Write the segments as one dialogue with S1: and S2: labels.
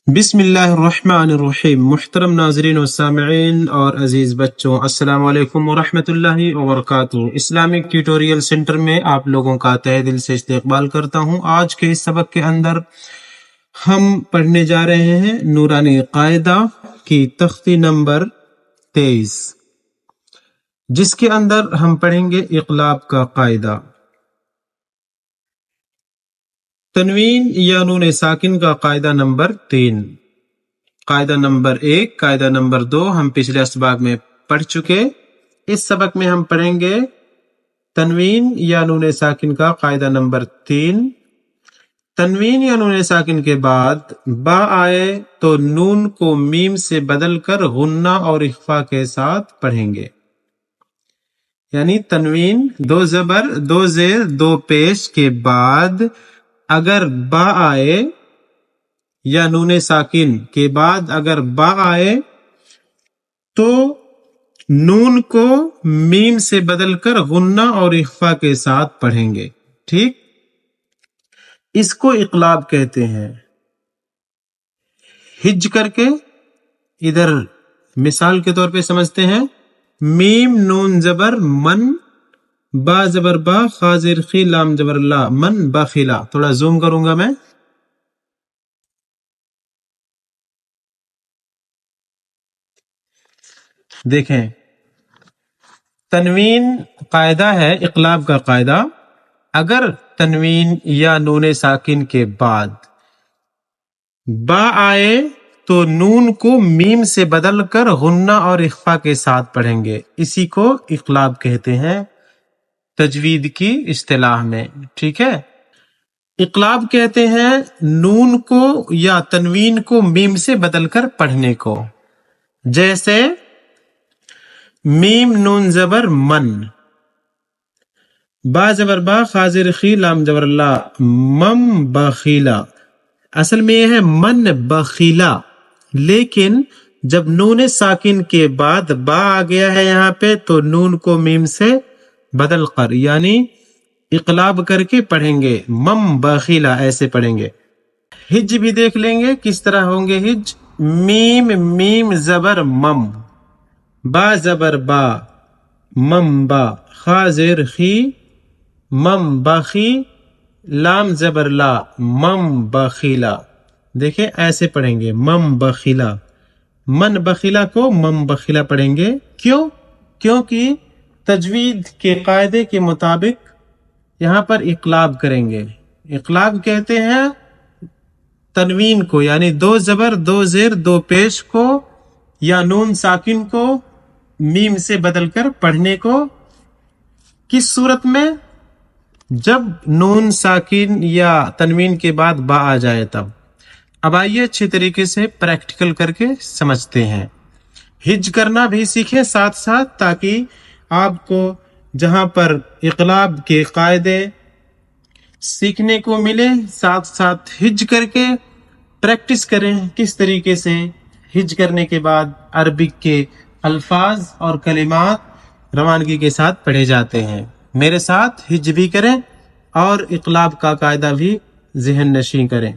S1: بسم اللہ الرحمن الرحیم۔ محترم ناظرین و سامعین اور عزیز بچوں، السلام علیکم ورحمۃ اللہ وبرکاتہ۔ اسلامک ٹیوٹوریل سینٹر میں آپ لوگوں کا تہہ دل سے استقبال کرتا ہوں۔ آج کے اس سبق کے اندر ہم پڑھنے جا رہے ہیں نورانی قاعدہ کی تختی نمبر 23، جس کے اندر ہم پڑھیں گے اقلاب کا قاعدہ، تنوین یا نون ساکن کا قاعدہ نمبر 3، قاعدہ نمبر 1، قاعدہ نمبر 2 ہم پچھلے اسباق میں پڑھ چکے۔ اس سبق میں ہم پڑھیں گے تنوین یا نون ساکن کا قاعدہ نمبر 3۔ تنوین یا نون ساکن کے بعد با آئے تو نون کو میم سے بدل کر غنہ اور اخفا کے ساتھ پڑھیں گے، یعنی تنوین، 2 زبر 2 زیر 2 پیش کے بعد اگر با آئے یا نون ساکن کے بعد اگر با آئے تو نون کو میم سے بدل کر غنہ اور اخفا کے ساتھ پڑھیں گے، ٹھیک؟ اس کو اقلاب کہتے ہیں۔ ہج کر کے ادھر مثال کے طور پہ سمجھتے ہیں، میم نون زبر من، با زبر با، خا زیر خی، لام زبر لا، من بخیلا۔ تھوڑا زوم کروں گا میں۔ دیکھیں، تنوین قاعدہ ہے، اقلاب کا قاعدہ۔ اگر تنوین یا نون ساکن کے بعد با آئے تو نون کو میم سے بدل کر غنہ اور اخفا کے ساتھ پڑھیں گے، اسی کو اقلاب کہتے ہیں تجوید کی اصطلاح میں، ٹھیک ہے؟ اقلاب کہتے ہیں نون کو یا تنوین کو میم سے بدل کر پڑھنے کو، جیسے میم نون زبر من، با زبر با، خا زیر خی، لام زبر لا، مم بخیلا۔ اصل میں یہ ہے من بخیلا، لیکن جب نون ساکن کے بعد با آ گیا ہے یہاں پہ تو نون کو میم سے بدل کر یعنی اقلاب کر کے پڑھیں گے، مم بخیلا ایسے پڑھیں گے۔ ہج بھی دیکھ لیں گے کس طرح ہوں گے ہج، میم میم زبر مم، با زبر با، مم با، خا زیر خی، مم بخی، لام زبر لا، مم بخیلا۔ دیکھیں ایسے پڑھیں گے، مم بخیلا۔ من بخیلا کو مم بخیلا پڑھیں گے۔ کیوں؟ کیونکہ تجوید کے قاعدے کے مطابق یہاں پر اقلاب کریں گے۔ اقلاب کہتے ہیں تنوین کو، یعنی 2 زبر 2 زیر 2 پیش کو یا نون ساکن کو میم سے بدل کر پڑھنے کو۔ کس صورت میں؟ جب نون ساکن یا تنوین کے بعد با آ جائے تب۔ اب آئیے اچھے طریقے سے پریکٹیکل کر کے سمجھتے ہیں، ہج کرنا بھی سیکھیں ساتھ ساتھ، تاکہ آپ کو جہاں پر اقلاب کے قاعدے سیکھنے کو ملے، ساتھ ساتھ ہج کر کے پریکٹس کریں کس طریقے سے ہج کرنے کے بعد عربک کے الفاظ اور کلمات روانگی کے ساتھ پڑھے جاتے ہیں۔ میرے ساتھ ہج بھی کریں اور اقلاب کا قاعدہ بھی ذہن نشین کریں۔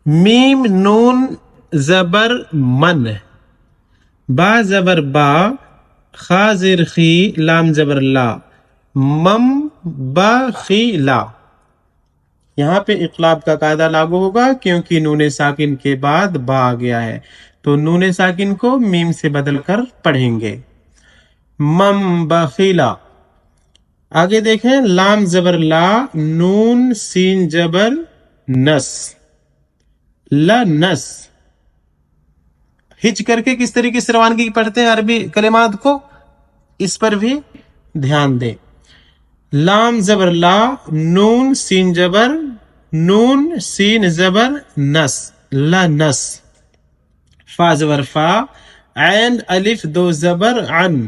S1: میم نون زبر من، با زبر با، خا زیر خی، لام زبر لا، مم بخیلا۔ یہاں پہ اقلاب کا قاعدہ لاگو ہوگا کیونکہ نون ساکن کے بعد با آ گیا ہے، تو نون ساکن کو میم سے بدل کر پڑھیں گے، مم بخیلا۔ آگے دیکھیں، لام زبر لا، نون سین جبر نس، لنس۔ ہج کر کے کس طریقے سے روانگی پڑھتے ہیں عربی کلمات کو، اس پر بھی دھیان دیں۔ لام زبر لا، نون سین جبر، نون سین زبر نس، لنس۔ فا زبر فا، عین الف 2 زبر عن،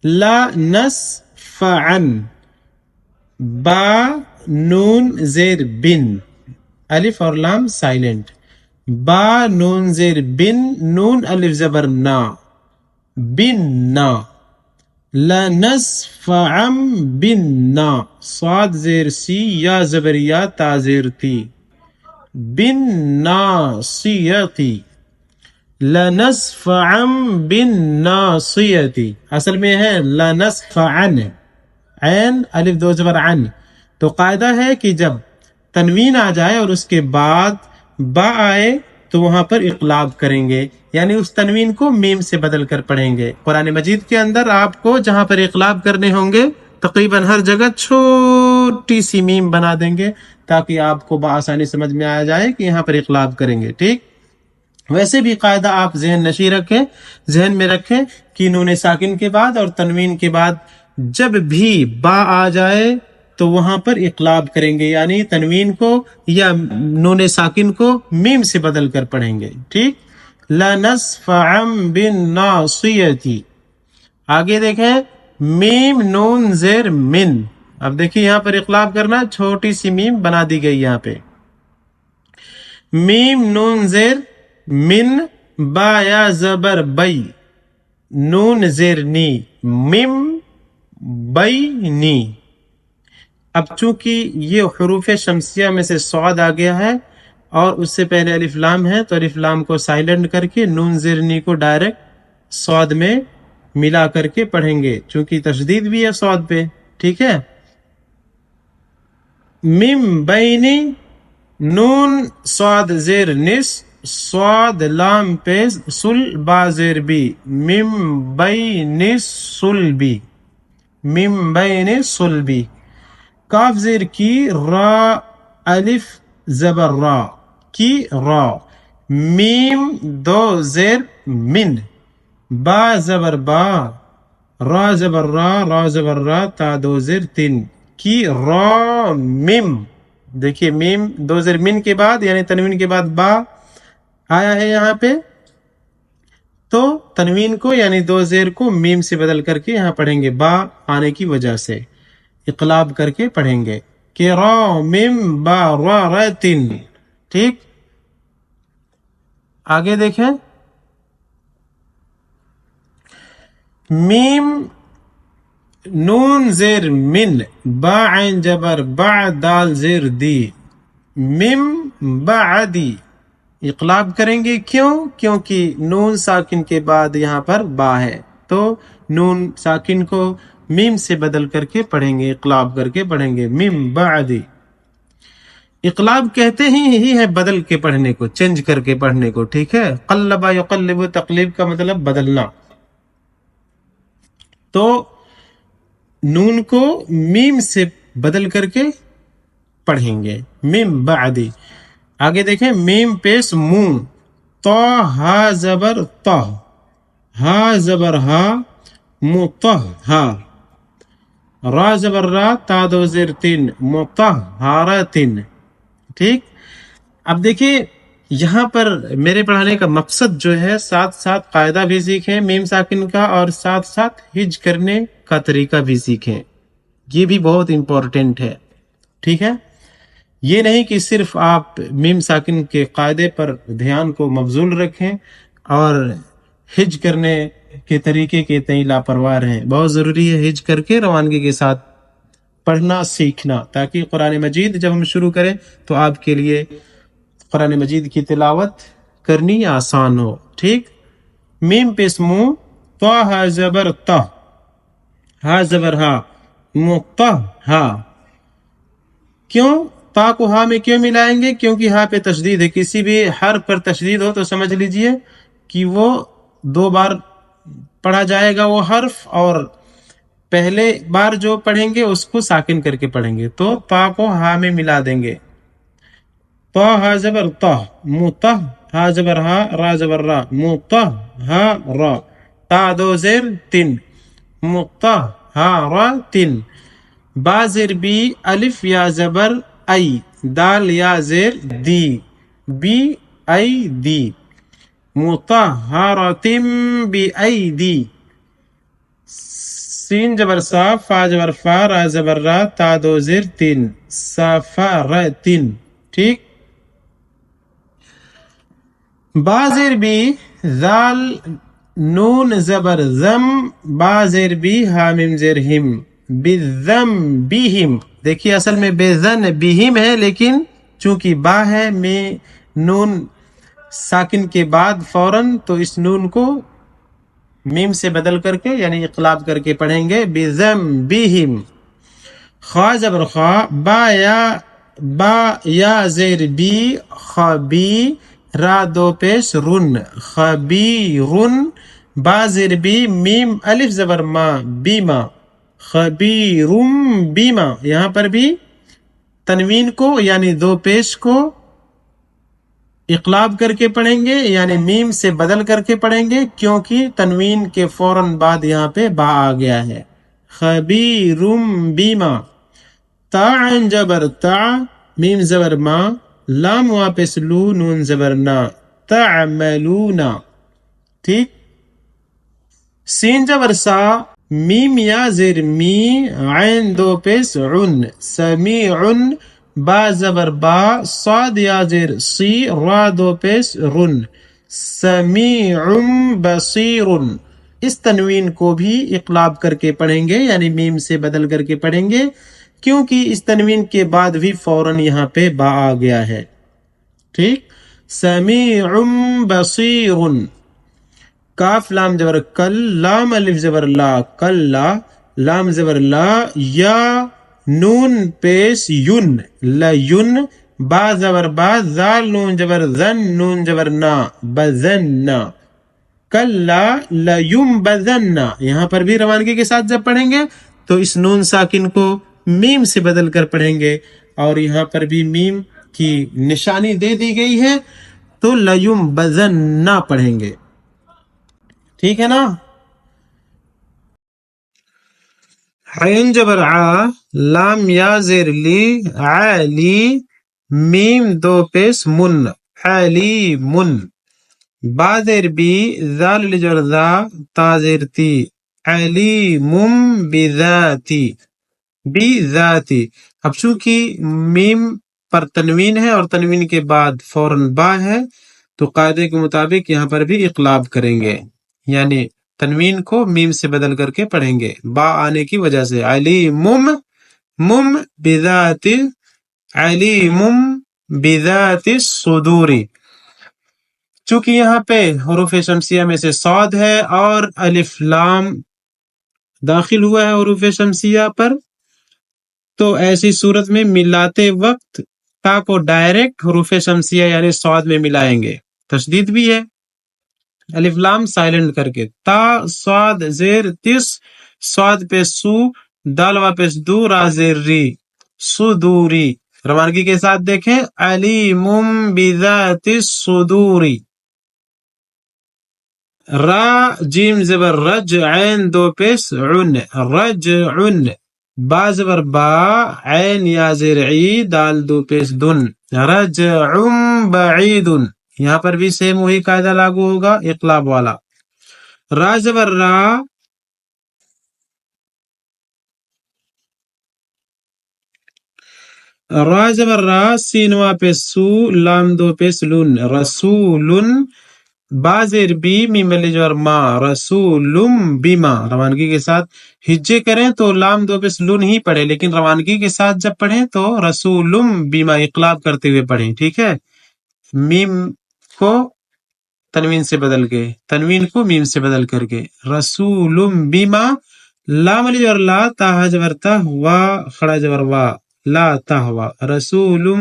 S1: لنس فعن۔ با نون زیر بن، الف اور لام سائلنٹ، با نون زیر بن، نون الف زبر نا، بن نا۔ لنسفعا بالنا، صاد زیر سی، یا زبر یا، تا زیر تی، بالناصیتی، لنسفعا بالناصیتی، اصل میں ہے لنسفعن، عین الف دو زبر عن. تو قاعدہ ہے کہ جب تنوین آ جائے اور اس کے بعد با آئے تو وہاں پر اقلاب کریں گے، یعنی اس تنوین کو میم سے بدل کر پڑھیں گے. قرآن مجید کے اندر آپ کو جہاں پر اقلاب کرنے ہوں گے تقریباً ہر جگہ چھوٹی سی میم بنا دیں گے تاکہ آپ کو بآسانی سمجھ میں آ جائے کہ یہاں پر اقلاب کریں گے. ٹھیک، ویسے بھی قاعدہ آپ ذہن نشی رکھیں، ذہن میں رکھیں کہ نون ساکن کے بعد اور تنوین کے بعد جب بھی با آ جائے تو وہاں پر اقلاب کریں گے، یعنی تنوین کو یا نون ساکن کو میم سے بدل کر پڑھیں گے. ٹھیک، لنسفعا بالناصیتی. آگے دیکھیں میم نون زیر من. اب دیکھیں یہاں پر اقلاب کرنا، چھوٹی سی میم بنا دی گئی یہاں پہ. میم نون زیر من، با یا زبر بئی، نون زیر نی، مم بئی نی. اب چونکہ یہ حروف شمسیہ میں سے صاد آ گیا ہے اور اس سے پہلے الف لام ہے، تو الف لام کو سائلنٹ کر کے نون زیر نی کو ڈائریکٹ صاد میں ملا کر کے پڑھیں گے، چونکہ تشدید بھی ہے صاد پہ. ٹھیک ہے، مم بینی، نون صاد زیر نس، صاد لام پیز، سل با زیر بی، مم بین سلبی، مم بین سلبی. کاف زیر کی، را الف زبر را، کی را. میم دو زیر من، با زبر با، را زبر را، را زبر را، تا دو زیر تین، کی را میم. دیکھیے میم دو زیر من کے بعد یعنی تنوین کے بعد با آیا ہے یہاں پہ، تو تنوین کو یعنی دو زیر کو میم سے بدل کر کے یہاں پڑھیں گے، با آنے کی وجہ سے اقلاب کر کے پڑھیں گے کہ را مم با را رتن. ٹھیک، آگے دیکھیں میم نون زیر من، با عین جبر با، دال زیر دی، مم بعدی. اقلاب کریں گے، کیوں؟ کیونکہ نون ساکن کے بعد یہاں پر با ہے، تو نون ساکن کو میم سے بدل کر کے پڑھیں گے، اقلاب کر کے پڑھیں گے، مم بعدی. اقلاب کہتے ہی ہے بدل کے پڑھنے کو، چینج کر کے پڑھنے کو. ٹھیک ہے، قلب یقلب، تقلیب کا مطلب بدلنا. تو نون کو میم سے بدل کر کے پڑھیں گے، مم بعدی. آگے دیکھیں میم پیش منہ، تو ہا زبر تو، ہا زبر ہا، متہ ہا، را زبر را، تا دو زیر تین، مطہرتن. ٹھیک، اب دیکھیں یہاں پر میرے پڑھانے کا مقصد جو ہے ساتھ ساتھ قاعدہ بھی سیکھیں میم ساکن کا اور ساتھ ساتھ ہج کرنے کا طریقہ بھی سیکھیں. یہ بھی بہت امپورٹنٹ ہے. ٹھیک ہے، یہ نہیں کہ صرف آپ میم ساکن کے قاعدے پر دھیان کو مبذول رکھیں اور ہج کرنے کے طریقے کے تئیں لاپرواہ ہیں. بہت ضروری ہے ہج کر کے روانگی کے ساتھ پڑھنا سیکھنا، تاکہ قرآن مجید جب ہم شروع کریں تو آپ کے لیے قرآن مجید کی تلاوت کرنی آسان ہو. ٹھیک، میم پیش منہ، تو ہا زبر تہ، ہا زبر ہا، متہ ہا. کیوں تا کو ہا میں کیوں ملائیں گے؟ کیونکہ ہا پہ تشدید ہے. کسی بھی حرف پر تشدید ہو تو سمجھ لیجئے کہ وہ دو بار پڑھا جائے گا وہ حرف، اور پہلے بار جو پڑھیں گے اس کو ساکن کر کے پڑھیں گے، تو تا کو ہا میں ملا دیں گے. تو ہا زبر تہ، متہ، ہا زبر ہا، را زبر را، متہ ہا را، تا دو زیر تین، متہ ہا را تین. با زیر بی، الف یا زبر ای، دال یا زیر دی، بی ای دی، مطہرتم بی ای دی. سین زبر سا، فا زبر فا، را زبر را، تا دو زیر تین، سفرتن. ٹھیک، با زیر بی، ذال نون زبر زم، با زیر بی، ہا میم زیر ہم، بالذم بہم. دیکھیے اصل میں بے ذن بہم ہے لیکن چونکہ با ہے میں نون ساکن کے بعد فوراً، تو اس نون کو میم سے بدل کر کے یعنی اقلاب کر کے پڑھیں گے بِذَنبِهِمْ. خا زبر خا، با یا زیر بی، خبی را دو پیش رن، خبیرن، با زیر بی، میم الف زبر ما، بیما، خبیرم بیما. یہاں پر بھی تنوین کو یعنی دو پیش کو اقلاب کر کے پڑھیں گے یعنی میم سے بدل کر کے پڑھیں گے، کیونکہ تنوین کے فوراً بعد یہاں پہ با آ گیا ہے. خبیرم بیما. تا عین جبر تا، میم زبر ما، لام واپس لو، نون زبر نا، تعملونا. ٹھیک. سین جبر سا، میم یا زیر می، عین دو پیس عن، سمیعن، با زبر با، صاد یا زیر سی، را دو پیس رن، سمیع بصیر. اس تنوین کو بھی اقلاب کر کے پڑھیں گے یعنی میم سے بدل کر کے پڑھیں گے، کیونکہ اس تنوین کے بعد بھی فوراً یہاں پہ با آ گیا ہے. ٹھیک. سمیع بصیر. کاف لام زبر کل، لام الف زبر لا، کلا، لام زبر لا، یا نون پیش ین، لین، با زبر با، زال نون زبر زن، نون زبر نا، بزننا، کلا لینبذننا. یہاں پر بھی روانگی کے ساتھ جب پڑھیں گے تو اس نون ساکن کو میم سے بدل کر پڑھیں گے، اور یہاں پر بھی میم کی نشانی دے دی گئی ہے تو لینبذننا پڑھیں گے. ٹھیک ہے نا. عین جبر ع، لام یا زیر لی، علی، میم دو پیس من، حلیمن، با زیر بی، ذال لجر ذا، تا زیر تی، علیم بذاتی، بذاتی. اب چونکہ میم پر تنوین ہے اور تنوین کے بعد فوراً با ہے تو قاعدے کے مطابق یہاں پر بھی اقلاب کریں گے یعنی تنوین کو میم سے بدل کر کے پڑھیں گے با آنے کی وجہ سے. علیم مم بذات، علیم بذات الصدور. چونکہ یہاں پہ حروف شمسیہ میں سے صاد ہے اور الف لام داخل ہوا ہے حروف شمسیہ پر، تو ایسی صورت میں ملاتے وقت تا کو ڈائریکٹ حروف شمسیہ یعنی صاد میں ملائیں گے. تشدید بھی ہے، الف لام سائلنٹ کر کے، تا صاد زیر تس، صاد پہ سو، دال واپس دو، را زیر ری، صدوری. روانگی کے ساتھ دیکھیں، علیم بذات الصدوری. را جیم زبر رج، عین دو پیس عن، رجعن، با زبر با، عین یا زیر عی، دال دو پیس دن، رجع بعید. یہاں پر بھی سیم وہی قاعدہ لاگو ہوگا اقلاب والا. را زبر را، را زبر را، سین واپس سو، لام دو پیس لن، رسولن، با زیر بی، میم لجور ما، رسولم بیما. روانگی کے ساتھ ہجے کریں تو لام دو پیس لن ہی پڑھیں، لیکن روانگی کے ساتھ جب پڑھیں تو رسولم بیما اقلاب کرتے ہوئے پڑھیں. ٹھیک ہے. میم کو تنوین سے بدل کے، تنوین کو میم سے بدل کر کے، رسولم بیما. لام لجور لا، تا جبر تا، وا خڑا جبر وا، لا تہوا، رسولم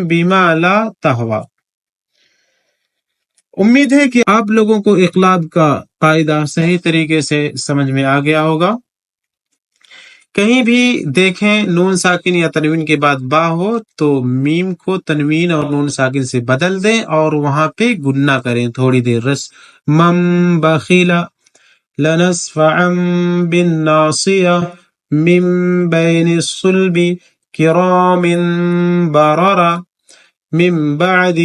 S1: بیما لا تہوا. امید ہے کہ آپ لوگوں کو اقلاب کا قاعدہ صحیح طریقے سے سمجھ میں آ گیا ہوگا. کہیں بھی دیکھیں نون ساکن یا تنوین کے بعد با ہو تو میم کو تنوین اور نون ساکن سے بدل دیں اور وہاں پہ گننا کریں تھوڑی دیر. رس مم بخیلا، لنصفعا بالناصیہ، من بین الصلب کرام بررا، من بعد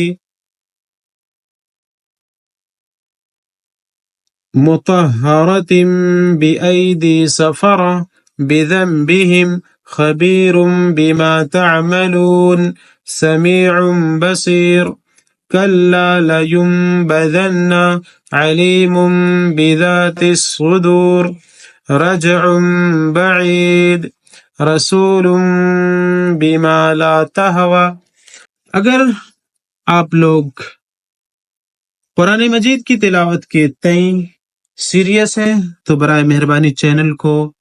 S1: مطہرۃ بأیدی سفرہ، بذنبہم خبیر بما تعملون، سمیع بصیر. کلا لینبذن، علیم بذات الصدور، رجع بعید، رسول بما لا تہوی. اگر آپ لوگ قرآن مجید کی تلاوت کے تئیں سیریس ہیں تو برائے مہربانی چینل کو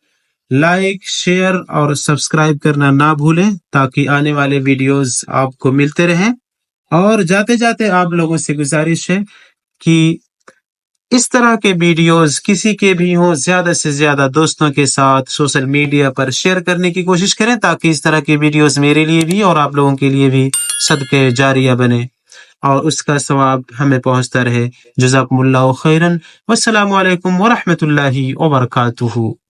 S1: لائک، شیئر اور سبسکرائب کرنا نہ بھولیں تاکہ آنے والے ویڈیوز آپ کو ملتے رہیں۔ اور جاتے جاتے آپ لوگوں سے گزارش ہے کہ اس طرح کے ویڈیوز کسی کے بھی ہوں زیادہ سے زیادہ دوستوں کے ساتھ سوشل میڈیا پر شیئر کرنے کی کوشش کریں تاکہ اس طرح کے ویڈیوز میرے لیے بھی اور آپ لوگوں کے لیے بھی صدقہ جاریہ بنے اور اس کا ثواب ہمیں پہنچتا رہے۔ جزاکم اللہ خیرا، والسلام علیکم ورحمۃ اللہ وبرکاتہ۔